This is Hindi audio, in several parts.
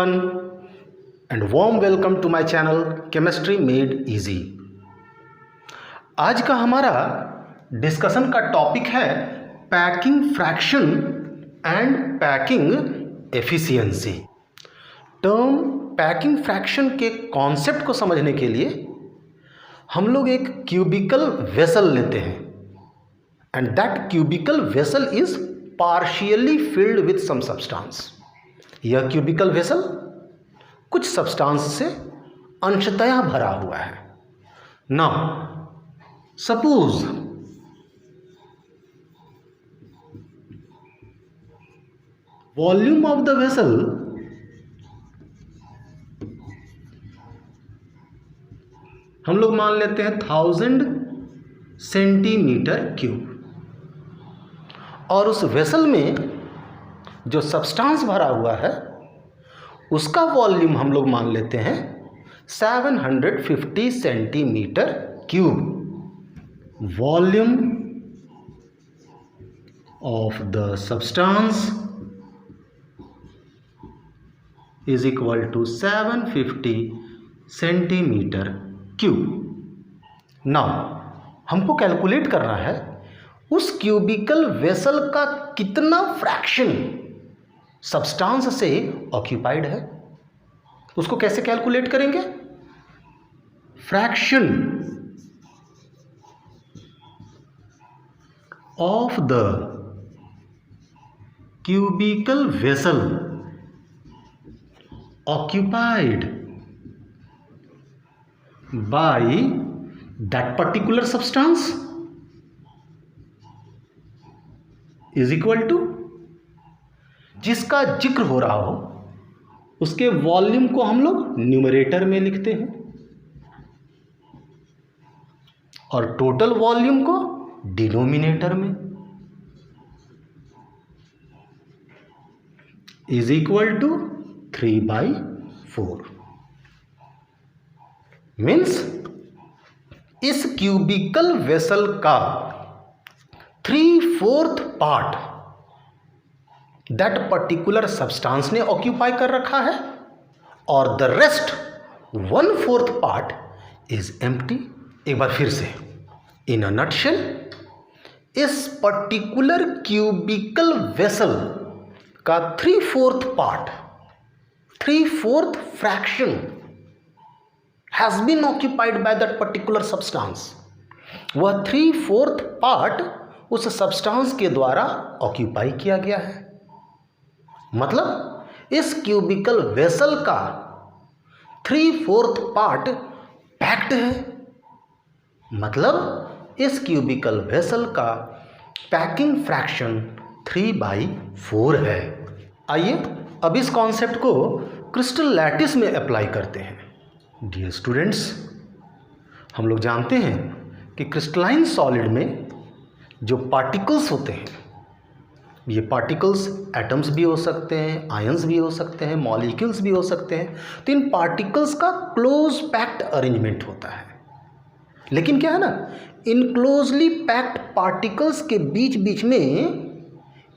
everyone and warm welcome to my channel Chemistry Made Easy। आज का हमारा डिस्कशन का टॉपिक है packing fraction and packing efficiency. Term packing fraction के कॉन्सेप्ट को समझने के लिए हम लोग एक क्यूबिकल वेसल लेते हैं and that cubical vessel is partially filled with some substance. यह क्यूबिकल वेसल कुछ सब्सटेंस से अंशतः भरा हुआ है। Now suppose volume of the vessel हम लोग मान लेते हैं 1000 सेंटीमीटर क्यूब, और उस वेसल में जो सब्सटेंस भरा हुआ है उसका वॉल्यूम हम लोग मान लेते हैं 750 centimetre cube. Volume of the substance is equal to 750 centimetre cube. Now हमको कैलकुलेट करना है उस क्यूबिकल वेसल का कितना फ्रैक्शन सब्सटेंस से ऑक्यूपाइड है। उसको कैसे कैलकुलेट करेंगे? Fraction of the cubical vessel occupied by that particular substance is equal to, जिसका जिक्र हो रहा हो उसके वॉल्यूम को हम लोग न्यूमरेटर में लिखते हैं और टोटल वॉल्यूम को डिनोमिनेटर में, इज इक्वल टू 3/4। मीन्स इस क्यूबिकल वेसल का 3/4 पार्ट दैट पर्टिकुलर सब्सटेंस ने ऑक्यूपाई कर रखा है और the rest 1/4 part is empty. एक बार फिर से, इन अ नटशेल, इस पर्टिकुलर क्यूबिकल वेसल का 3/4 part, 3/4 fraction has been occupied by that particular substance. वह 3/4 पार्ट उस सब्सटेंस के द्वारा ऑक्यूपाई किया गया है। मतलब इस क्यूबिकल वेसल का 3/4 पार्ट पैक्ड है। मतलब इस क्यूबिकल वेसल का पैकिंग फ्रैक्शन 3/4 है। आइए अब इस कॉन्सेप्ट को क्रिस्टल लैटिस में अप्लाई करते हैं। डियर स्टूडेंट्स, हम लोग जानते हैं कि क्रिस्टलाइन सॉलिड में जो पार्टिकल्स होते हैं, ये पार्टिकल्स एटम्स भी हो सकते हैं, आयंस भी हो सकते हैं, मॉलिक्यूल्स भी हो सकते हैं। तो इन पार्टिकल्स का क्लोज पैक्ड अरेंजमेंट होता है। लेकिन क्या है ना, इन क्लोजली पैक्ड पार्टिकल्स के बीच बीच में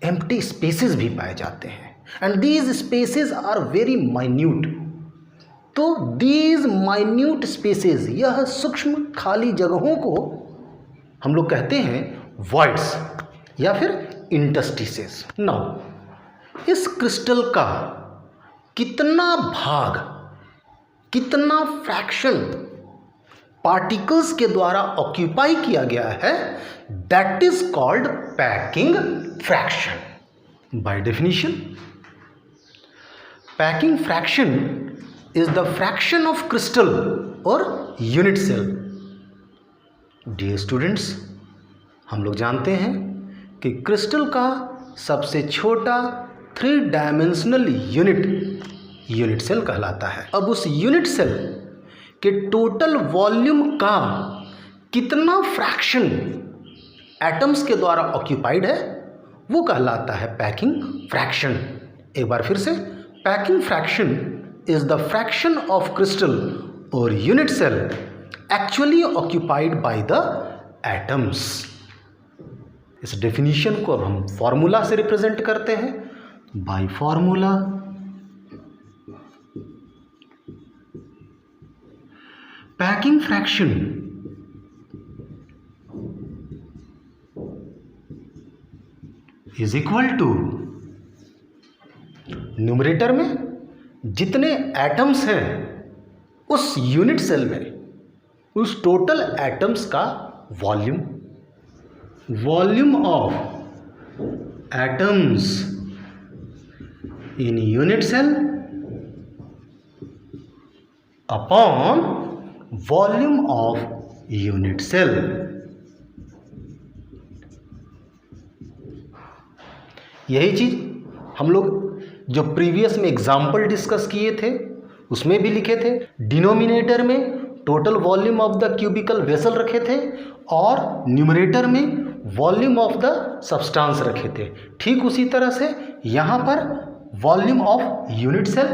एम्प्टी स्पेसेस भी पाए जाते हैं and these spaces are very minute. तो दीज माइन्यूट स्पेसेस, यह सूक्ष्म खाली जगहों को हम लोग कहते हैं वॉइड्स या फिर इंटरस्टिसेस। नाउ इस क्रिस्टल का कितना भाग, कितना फ्रैक्शन पार्टिकल्स के द्वारा ऑक्यूपाई किया गया है, that is called packing fraction. By definition, packing fraction is the fraction of crystal और यूनिट सेल। डियर स्टूडेंट्स, हम लोग जानते हैं कि क्रिस्टल का सबसे छोटा 3 डायमेंशनल यूनिट सेल कहलाता है। अब उस यूनिट सेल के टोटल वॉल्यूम का कितना फ्रैक्शन एटम्स के द्वारा ऑक्यूपाइड है, वो कहलाता है पैकिंग फ्रैक्शन। एक बार फिर से, packing fraction is the fraction of crystal और unit cell actually occupied by the atoms. इस डेफिनेशन को अब हम फॉर्मूला से रिप्रेजेंट करते हैं। By formula packing fraction is equal to numerator में जितने एटम्स हैं उस यूनिट सेल में उस टोटल एटम्स का volume of atoms in unit cell upon volume of unit cell. यही चीज हम लोग जो प्रीवियस में एग्जाम्पल डिस्कस किए थे उसमें भी लिखे थे। डिनोमिनेटर में total volume of the cubical vessel रखे थे और न्यूमरेटर में वॉल्यूम ऑफ द सब्सटेंस रखे थे। ठीक उसी तरह से यहाँ पर volume of unit cell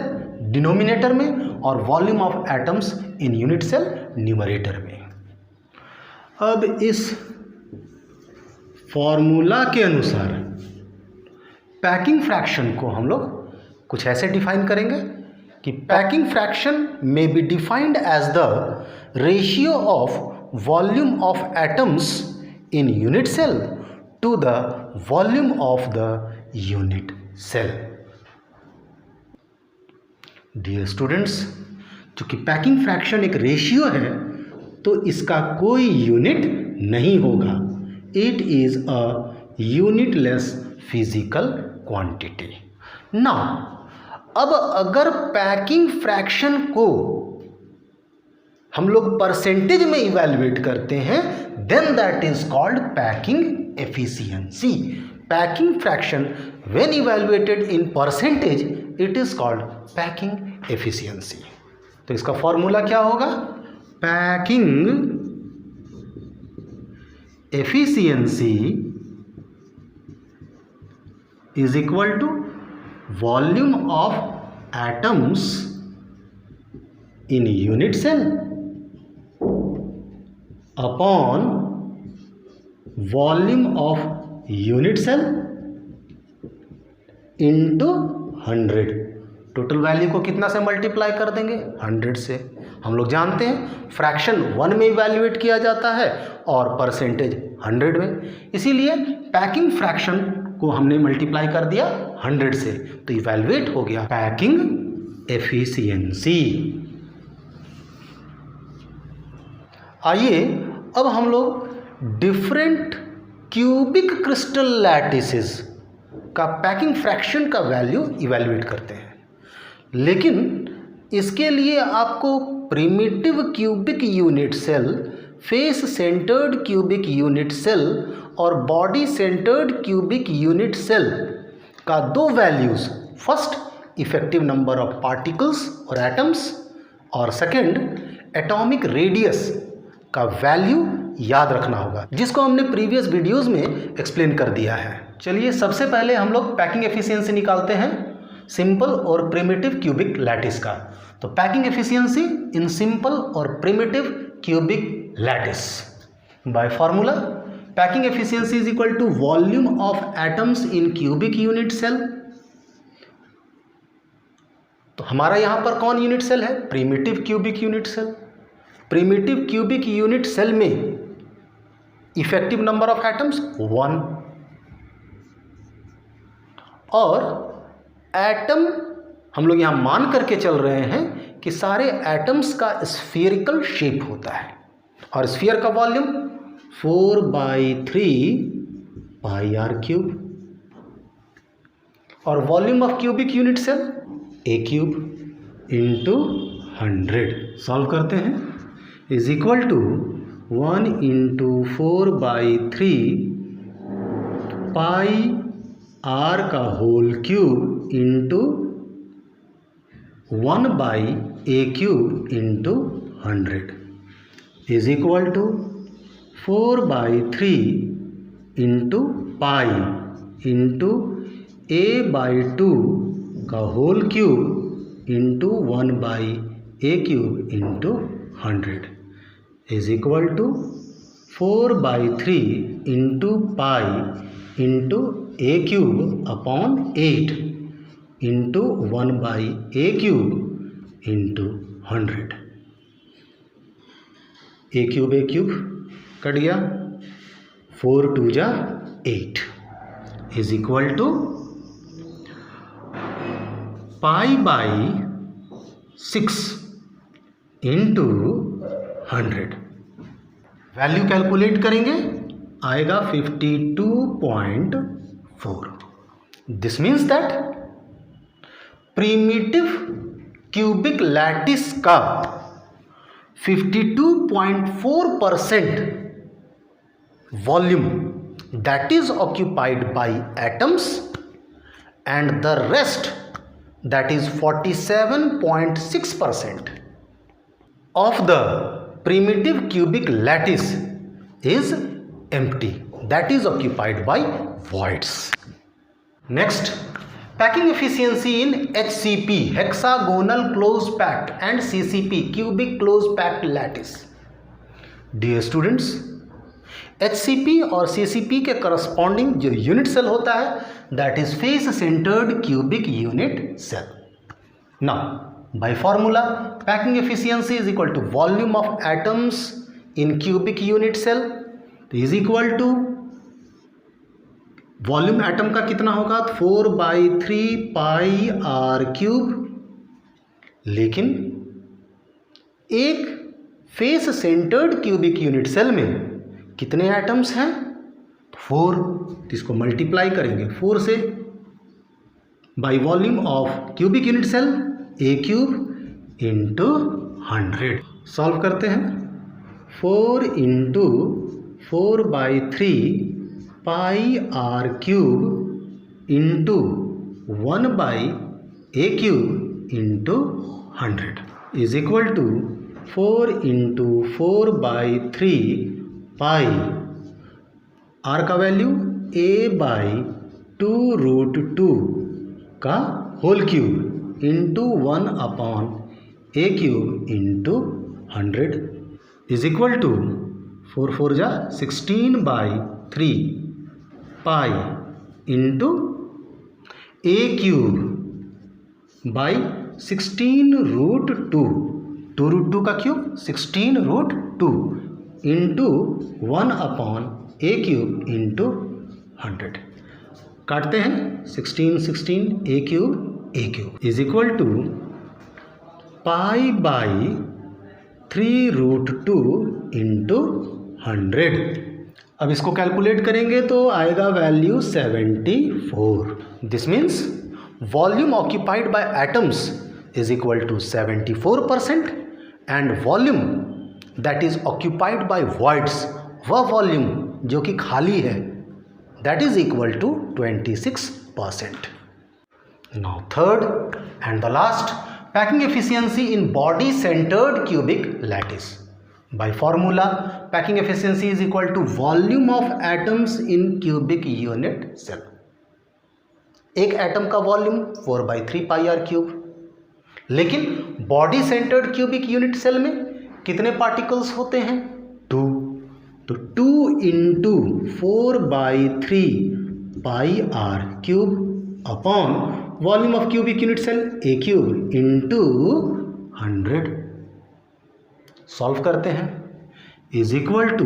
denominator में और volume of atoms in unit cell numerator में। अब इस फॉर्मूला के अनुसार पैकिंग फ्रैक्शन को हम लोग कुछ ऐसे डिफाइन करेंगे कि पैकिंग फ्रैक्शन में be defined as the ratio of volume of atoms in unit cell to the volume of the unit cell. Dear students, चूंकि पैकिंग फ्रैक्शन एक रेशियो है तो इसका कोई यूनिट नहीं होगा। It is a unitless physical quantity. Now अब अगर पैकिंग फ्रैक्शन को हम लोग परसेंटेज में इवैल्यूएट करते हैं then that is called packing efficiency. Packing fraction when evaluated in percentage it is called packing efficiency. तो इसका फॉर्मूला क्या होगा? Packing efficiency is equal to volume of atoms in unit cell upon volume of unit cell into 100। Total value को कितना से मल्टीप्लाई कर देंगे? 100 से। हम लोग जानते हैं फ्रैक्शन 1 में इवैल्यूएट किया जाता है और परसेंटेज 100 में, इसीलिए पैकिंग फ्रैक्शन को हमने मल्टीप्लाई कर दिया 100 से, तो इवैल्यूएट हो गया पैकिंग एफिशिएंसी। आइए अब हम लोग डिफरेंट क्यूबिक क्रिस्टल लैटिसेस का पैकिंग फ्रैक्शन का वैल्यू इवैल्यूएट करते हैं। लेकिन इसके लिए आपको primitive cubic unit cell, face centred cubic unit cell और body centred cubic unit cell का दो values, first effective number of particles और एटम्स और सेकंड एटॉमिक रेडियस का वैल्यू याद रखना होगा, जिसको हमने प्रीवियस वीडियोस में एक्सप्लेन कर दिया है। चलिए सबसे पहले हम लोग पैकिंग एफिशिएंसी निकालते हैं सिंपल और प्रिमिटिव क्यूबिक लैटिस का। तो पैकिंग एफिशिएंसी इन सिंपल और primitive cubic lattice by formula packing efficiency is equal to volume of atoms in cubic unit cell. तो हमारा यहां पर कौन यूनिट सेल है? Primitive cubic unit cell. Primitive cubic unit cell में इफेक्टिव नंबर ऑफ एटम्स 1 और एटम हम लोग यहां मान करके चल रहे हैं कि सारे एटम्स का स्फीयरिकल शेप होता है और स्फीयर का वॉल्यूम 4/3 πr³ और volume of cubic unit cell a³ into 100। Solve करते हैं is equal to 1 × 4/3 πr³ into 1/a³ into 100 is equal to 4/3 into pi into a/2 into 1/a³ into 100 is equal to 4/3 into pi into a³ upon 8 into 1/a³ into 100। A cube cut गया, 4 2 जा 8 is equal to pi by 6 into 100। Value calculate करेंगे, आएगा 52.4। This means that primitive cubic lattice का 52.4% volume that is occupied by atoms and the rest, that is 47.6% of the primitive cubic lattice is empty, that is occupied by voids. Next, packing efficiency in HCP, hexagonal close packed, and CCP, cubic close packed lattice. Dear students, HCP और CCP के करस्पॉन्डिंग जो यूनिट सेल होता है that is face centred cubic unit cell. Now by formula packing efficiency is equal to volume of atoms in cubic unit cell is equal to volume atom का कितना होगा 4/3 पाई आर क्यूब। लेकिन एक face centred cubic unit cell में कितने एटम्स हैं 4, तो इसको मल्टीप्लाई करेंगे 4 से by volume of cubic unit cell a cube into 100। Solve करते हैं 4 into 4/3 pi r cube into 1/a cube into 100 is equal to 4 into 4/3 pi r का वैल्यू a/2√2 का whole cube into 1/a cube into 100 is equal to 4 4 जा 16/3 pi into a cube by 16√2, 2√2 का cube 16√2 into 1/a cube into 100। काटते हैं 16 16 a cube is equal to pi by 3√2 into 100। अब इसको कैलकुलेट करेंगे तो आएगा value 74। This means volume occupied by atoms is equal to 74% and volume that is occupied by voids, वह वॉल्यूम जो कि खाली है, that is equal to 26%। Now third and the last, packing efficiency in body centred cubic lattice. By formula packing efficiency is equal to volume of atoms in cubic unit cell. एक एटम का वॉल्यूम 4/3 पाई आर क्यूब, लेकिन body centred cubic unit cell में कितने पार्टिकल्स होते हैं 2, तो 2 into 4/3 pi r cube upon volume of cubic unit cell a cube into 100। Solve करते हैं is equal to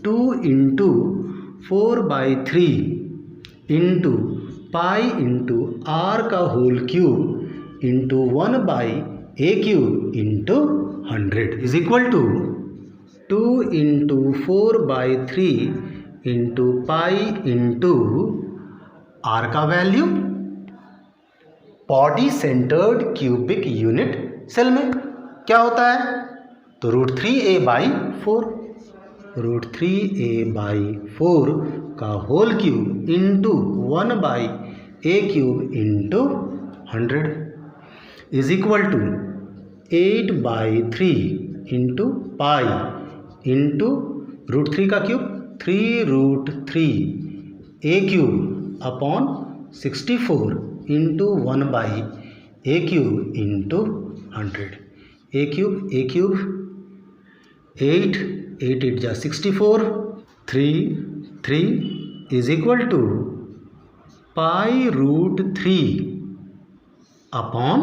2 into 4/3 into pi into r का whole cube into 1/a cube into 100 is equal to 2 into 4/3 into pi into r का value body centred cubic unit cell में क्या होता है तो √3a/4, √3a/4 का whole cube into 1/a cube into 100 is equal to 8/3 into pi into √3 का cube 3√3a cube upon 64 into 1/a cube into 100। a cube 8 8 8 जा 64, 3 इज इक्वल टू पाई√3 अपॉन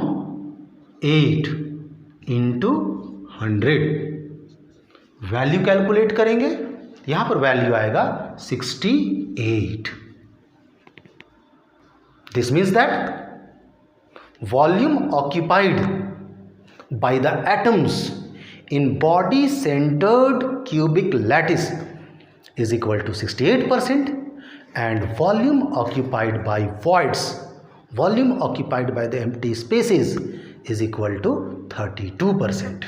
8 इंटू 100 वैल्यू कैलकुलेट करेंगे, यहाँ पर वैल्यू आएगा 68. This means that volume occupied by the atoms in body centered cubic lattice is equal to 68% and volume occupied by voids, volume occupied by the empty spaces is equal to 32%.